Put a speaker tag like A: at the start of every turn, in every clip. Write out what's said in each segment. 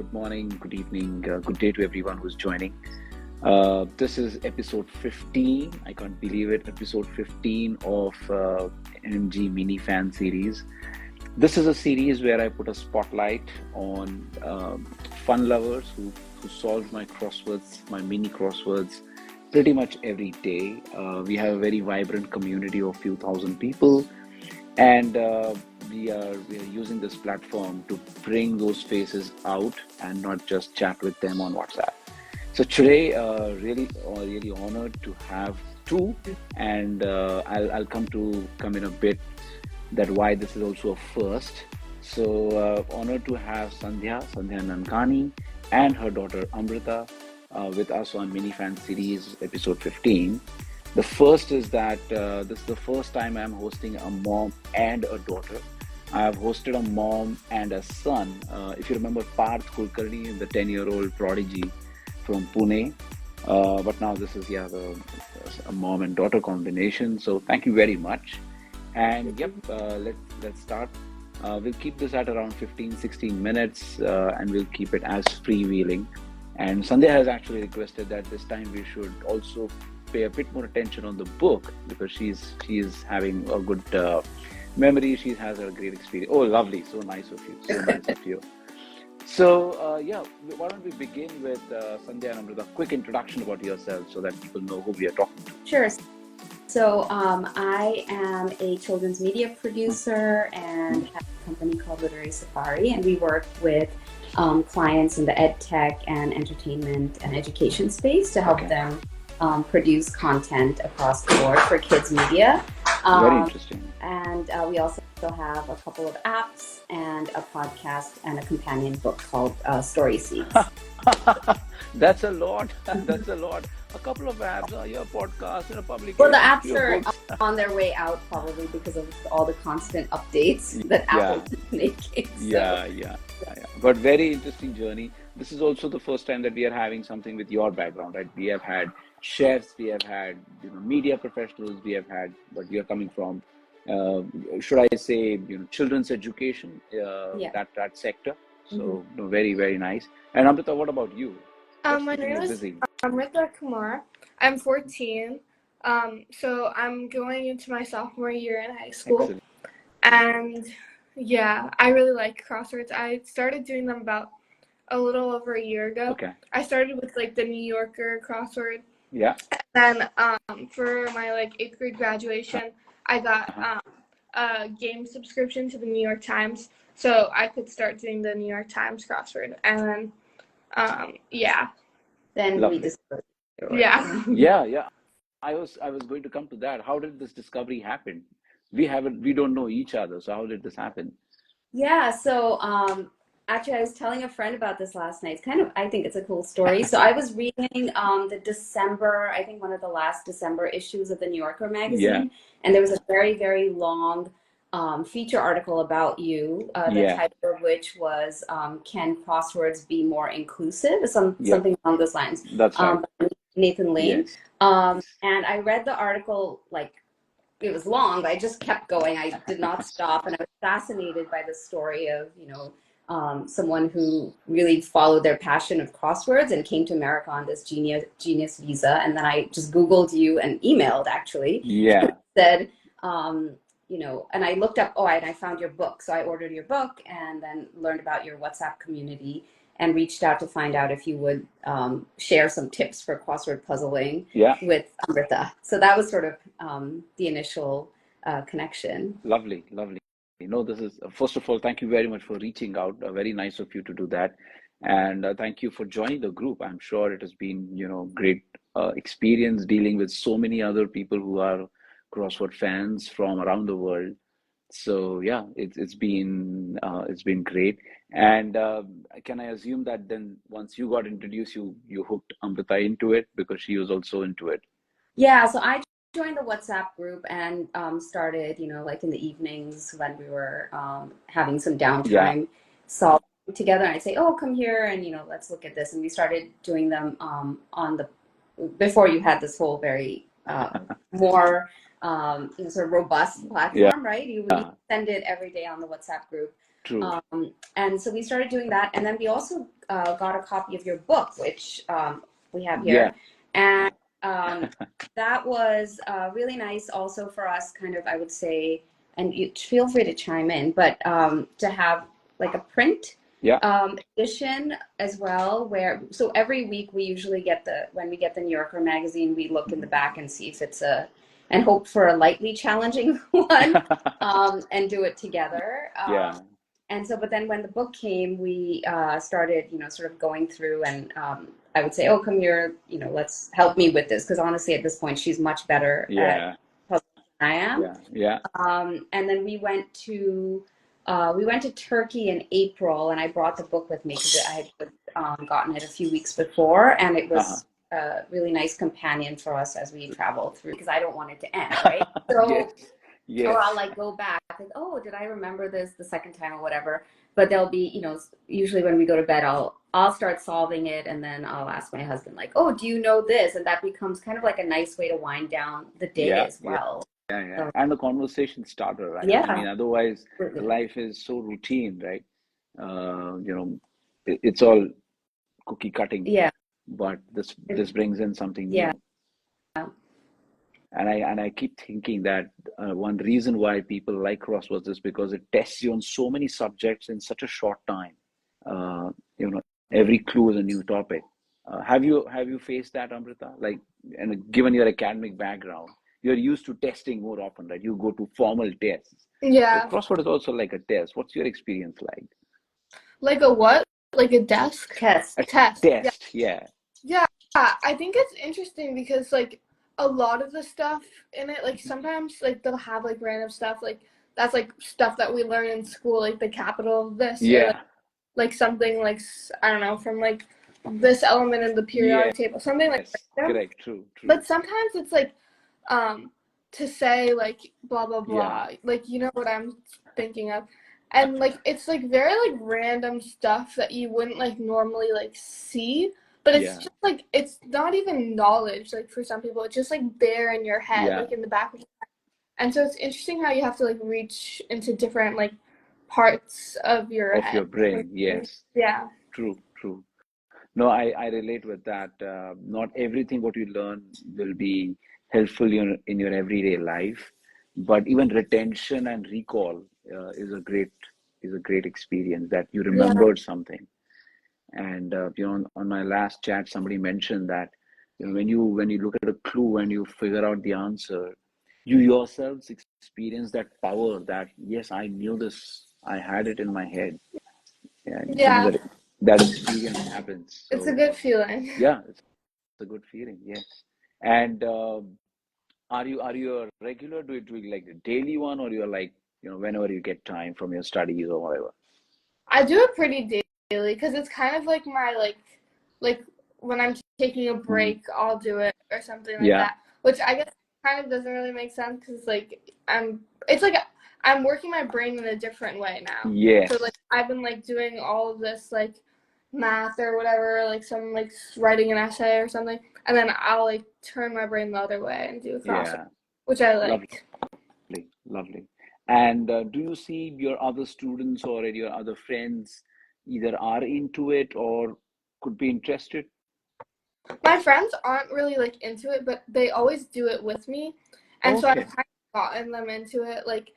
A: good morning, good evening, good day to everyone who's joining. This is episode 15. I can't believe it. Episode 15 of MG Mini Fan series. This is a series where I put a spotlight on fun lovers who solve my crosswords, my mini crosswords, pretty much every day. We have a very vibrant community of few thousand people, and we are using this platform to bring those faces out and not just chat with them on WhatsApp. So today, really honored to have two, and I'll come in a bit that why this is also a first. So honored to have Sandhya Nankani and her daughter Amrita with us on Mini Fan Series episode 15. The first is that this is the first time I'm hosting a mom and a daughter. I have hosted a mom and a son. If you remember Parth Kulkarni, the 10-year-old prodigy from Pune. But now this is a mom and daughter combination. So thank you very much. And let's start. We'll keep this at around 15-16 minutes and we'll keep it as freewheeling. And Sandhya has actually requested that this time we should also pay a bit more attention on the book because she is having a good memory. She has a great experience. Oh, lovely. So nice of you. So nice of you. So, why don't we begin with Sandhya and Amrita, a quick introduction about yourself so that people know who we are talking to.
B: Sure. So, I am a children's media producer and have a company called Literary Safari, and we work with clients in the ed tech and entertainment and education space to help them produce content across the board for kids media.
A: Very interesting.
B: And we also have a couple of apps and a podcast and a companion book called Story Seeds.
A: That's a lot. That's a lot. A couple of apps, your podcast, and a publication.
B: Well, the apps are on their way out probably because of all the constant updates that Apple is making. So.
A: Yeah. But very interesting journey. This is also the first time that we are having something with your background, right? We have had chefs, we have had media professionals, we have had, but we are coming from, should I say, children's education, that sector. So very, very nice. And Amrita, what about you?
C: My name is Amrita Kumar. I'm 14. So I'm going into my sophomore year in high school.
A: Excellent.
C: And I really like crosswords. I started doing them about a little over a year ago.
A: Okay.
C: I started with the New Yorker crossword.
A: Yeah.
C: And then for my 8th grade graduation, I got a game subscription to the New York Times, so I could start doing the New York Times crossword. And then
B: Then
A: Lovely.
B: we discovered.
A: Yeah. I was going to come to that. How did this discovery happen? We don't know each other. So how did this happen?
B: Yeah. So actually, I was telling a friend about this last night. I think it's a cool story. So I was reading the December, I think one of the last December issues of the New Yorker magazine, and there was a very, very long feature article about you, the title of which was "Can Crosswords Be More Inclusive?" Something along those lines.
A: That's right.
B: Nathan Lane.
A: Yes.
B: And I read the article, it was long, but I just kept going. I did not stop, and I was fascinated by the story of, someone who really followed their passion of crosswords and came to America on this genius visa. And then I just Googled you and emailed, actually.
A: Yeah.
B: Said, and I looked up, and I found your book. So I ordered your book and then learned about your WhatsApp community and reached out to find out if you would share some tips for crossword puzzling with Amrita. So that was sort of the initial connection.
A: Lovely. This is, first of all, thank you very much for reaching out. Very nice of you to do that. And thank you for joining the group. I'm sure it has been, great experience dealing with so many other people who are crossword fans from around the world. So it's been great. And can I assume that then once you got introduced, you hooked Amrita into it because she was also into it?
B: Yeah. So I joined the WhatsApp group and started, in the evenings when we were having some downtime, solving together. And I'd say, come here and, let's look at this. And we started doing them before you had this whole very more sort of robust platform, right? You would send it every day on the WhatsApp group.
A: True.
B: And so we started doing that. And then we also got a copy of your book, which we have here. And that was really nice also for us, kind of, I would say, and you feel free to chime in, but to have like a print edition as well, where so every week we usually get when we get the New Yorker magazine, we look in the back and see if it's and hope for a lightly challenging one, and do it together. And so, but then when the book came, we started, sort of going through, and I would say, oh, come here, let's help me with this, because honestly, at this point, she's much better at publishing than I am. And then we went to Turkey in April, and I brought the book with me because I had gotten it a few weeks before, and it was a really nice companion for us as we travel through, because I don't want it to end, right? So. Yes. Or I'll like go back and, oh, did I remember this the second time or whatever? But there'll be, usually when we go to bed, I'll start solving it, and then I'll ask my husband like, oh, do you know this? And that becomes kind of like a nice way to wind down the day as well.
A: So, and the conversation starter, right? I mean, otherwise life is so routine, right? It's all cookie cutting. But this brings in something new. And I keep thinking that one reason why people like crosswords is because it tests you on so many subjects in such a short time. Every clue is a new topic. Have you faced that, Amrita? Like, and given your academic background, you're used to testing more often, right? You go to formal tests.
C: Yeah.
A: So crossword is also like a test. What's your experience like?
C: Like a what? Like a desk
B: test?
A: A test. Yeah.
C: I think it's interesting because like a lot of the stuff in it, like sometimes like they'll have like random stuff, like that's like stuff that we learn in school, like the capital of this, or, like something like, I don't know, from like this element in the periodic table, something like that.
A: Correct, true.
C: But sometimes it's like to say like blah blah blah, like you know what I'm thinking of, and like it's like very like random stuff that you wouldn't like normally like see. But it's just like, it's not even knowledge, like for some people, it's just like there in your head, like in the back of your head. And so it's interesting how you have to like reach into different like parts of your head.
A: Of your brain, yes.
C: Yeah.
A: True. No, I relate with that. Not everything what you learn will be helpful in your everyday life, but even retention and recall is a great experience, that you remembered something. And on my last chat, somebody mentioned that when you look at a clue and you figure out the answer, you yourselves experience that power that, yes, I knew this, I had it in my head. That experience happens. So,
C: it's a good feeling.
A: Yeah, it's a good feeling. Yes. And are you a regular? Do you do like a daily one, or you're like whenever you get time from your studies or whatever?
C: I do it pretty daily because it's kind of like my like when I'm taking a break, I'll do it or something like that. Which I guess kind of doesn't really make sense because like I'm working my brain in a different way now.
A: Yes.
C: So like I've been like doing all of this like math or whatever, like some like writing an essay or something, and then I'll like turn my brain the other way and do a crossword, which I like.
A: Lovely. And do you see your other students or your other friends either are into it or could be interested?
C: My friends aren't really like into it, but they always do it with me, and so I've kind of gotten them into it, like,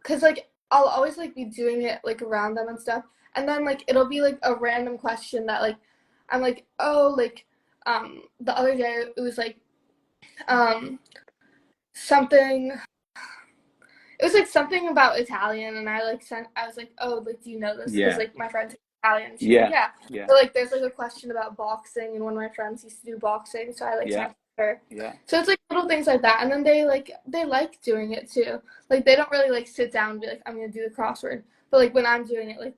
C: cause like I'll always like be doing it like around them and stuff, and then like it'll be like a random question that like I'm like, oh, like the other day it was like something. It was like something about Italian, and I was like, oh, like, do you know this? Because like my friend's Italian. She's like, yeah. So like there's like a question about boxing, and one of my friends used to do boxing, so I like sent her. So it's like little things like that, and then they like doing it too. Like they don't really like sit down and be like, I'm gonna do the crossword, but like when I'm doing it, like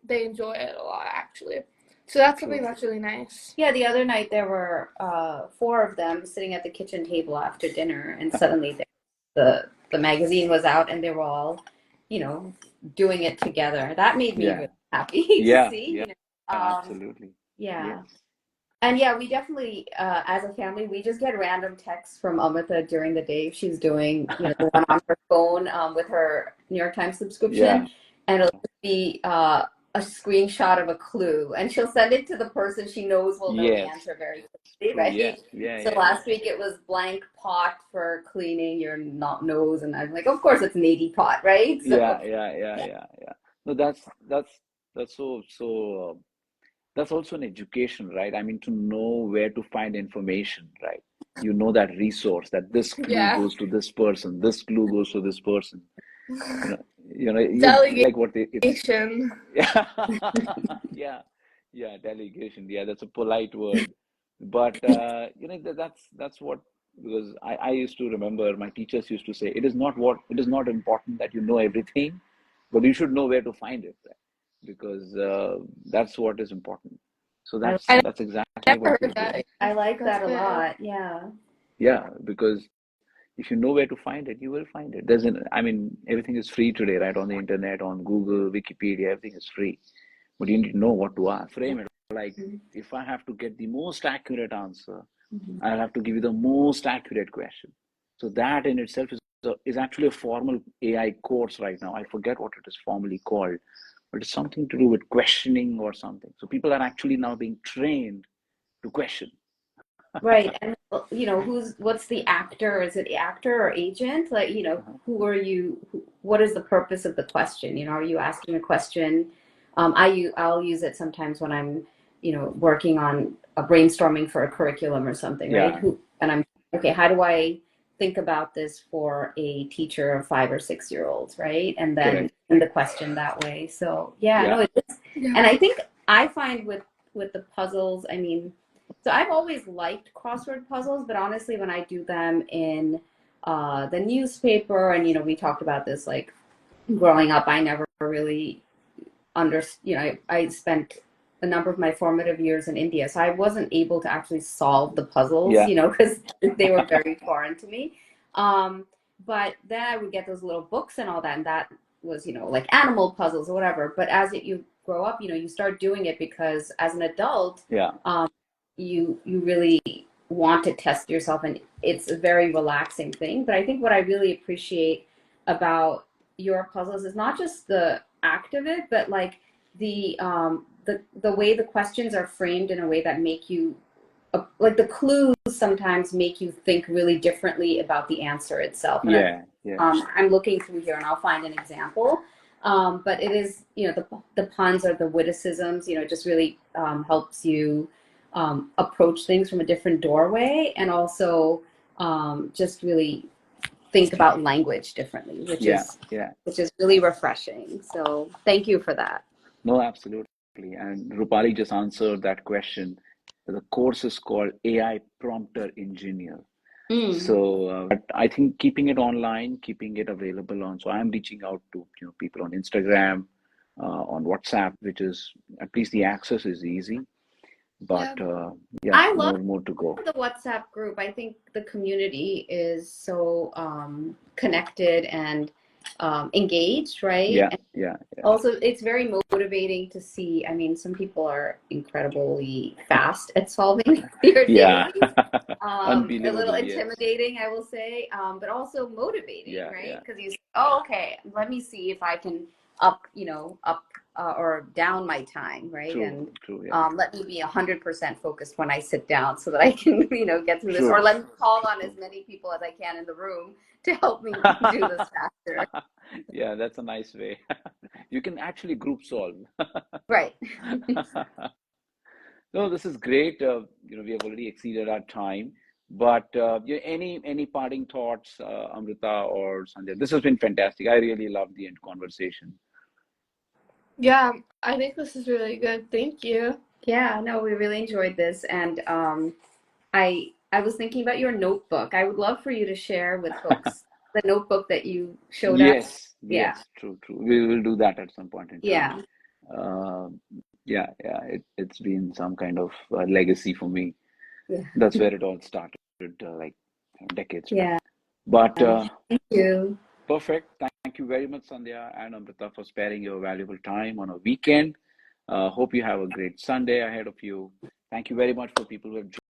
C: they enjoy it a lot actually. So that's something that's really nice.
B: Yeah, the other night there were 4 of them sitting at the kitchen table after dinner, and suddenly the magazine was out, and they were all, doing it together. That made me really happy to see.
A: Absolutely.
B: Yeah. Yes. And we definitely, as a family, we just get random texts from Amrita during the day. She's doing, the one on her phone with her New York Times subscription, and it'll be a screenshot of a clue, and she'll send it to the person she knows will know the answer very quickly, right? So last week it was blank pot for cleaning your nose, and I'm like, of course it's neti pot, right?
A: So, yeah. No, that's so. That's also an education, right? I mean, to know where to find information, right? You know that resource, that this clue goes to this person, this clue goes to this person.
C: Delegation.
A: Like what yeah, delegation. Yeah, that's a polite word, but that's what, because I used to remember my teachers used to say, it is not important that you know everything, but you should know where to find it, right? Because that's what is important. So that's exactly what we're doing.
B: I like that a lot.
A: Yeah, because if you know where to find it, you will find it. Everything is free today, right? On the internet, on Google, Wikipedia, everything is free. But you need to know what to ask. Frame it. Like, if I have to get the most accurate answer, I'll have to give you the most accurate question. So that in itself is actually a formal AI course right now. I forget what it is formally called, but it's something to do with questioning or something. So people are actually now being trained to question.
B: Right. And what's the actor? Is it actor or agent? Like, who are you? What is the purpose of the question? Are you asking a question? I'll use it sometimes when I'm, working on a brainstorming for a curriculum or something, right? And I'm, okay, how do I think about this for a teacher of 5 or 6 year olds, right? And then in the question that way. So no, it is. And I think I find with the puzzles, so I've always liked crossword puzzles, but honestly, when I do them in the newspaper, and we talked about this, like growing up, I never really understood. I spent a number of my formative years in India, so I wasn't able to actually solve the puzzles, because they were very foreign to me. But then I would get those little books and all that, and that was, like animal puzzles or whatever. But as you grow up, you start doing it because as an adult, you really want to test yourself, and it's a very relaxing thing. But I think what I really appreciate about your puzzles is not just the act of it, but like the way the questions are framed in a way that make you like the clues sometimes make you think really differently about the answer itself. And I'm looking through here and I'll find an example. But it is, the puns or the witticisms, it just really helps you approach things from a different doorway, and also just really think about language differently, which is really refreshing. So thank you for that.
A: No, absolutely. And Rupali just answered that question. The course is called AI Prompter Engineer. So I think keeping it online, keeping it available on. So I'm reaching out to people on Instagram, on WhatsApp, which is at least the access is easy. But
B: I love
A: more to go.
B: The WhatsApp group. I think the community is so connected and engaged, right? Also, it's very motivating to see. Some people are incredibly fast at solving weird things. A little intimidating, I will say, but also motivating, right? Because you say, oh, okay, let me see if I can up or down my time, right? Let me be 100% focused when I sit down so that I can, get through this. Or let me call on as many people as I can in the room to help me do this faster.
A: Yeah, that's a nice way. You can actually group solve.
B: Right.
A: No, this is great. We have already exceeded our time. But any parting thoughts, Amrita or Sandhya? This has been fantastic. I really loved the end conversation.
C: Yeah, I think this is really good. Thank you.
B: Yeah, no, we really enjoyed this. And I was thinking about your notebook. I would love for you to share with folks the notebook that you showed us.
A: Yes, true. We will do that at some point in time. It's been some kind of legacy for me. That's where it all started, like decades back. But
B: thank you.
A: Perfect. Thank you very much, Sandhya and Amrita, for sparing your valuable time on a weekend. Hope you have a great Sunday ahead of you. Thank you very much for people who have joined.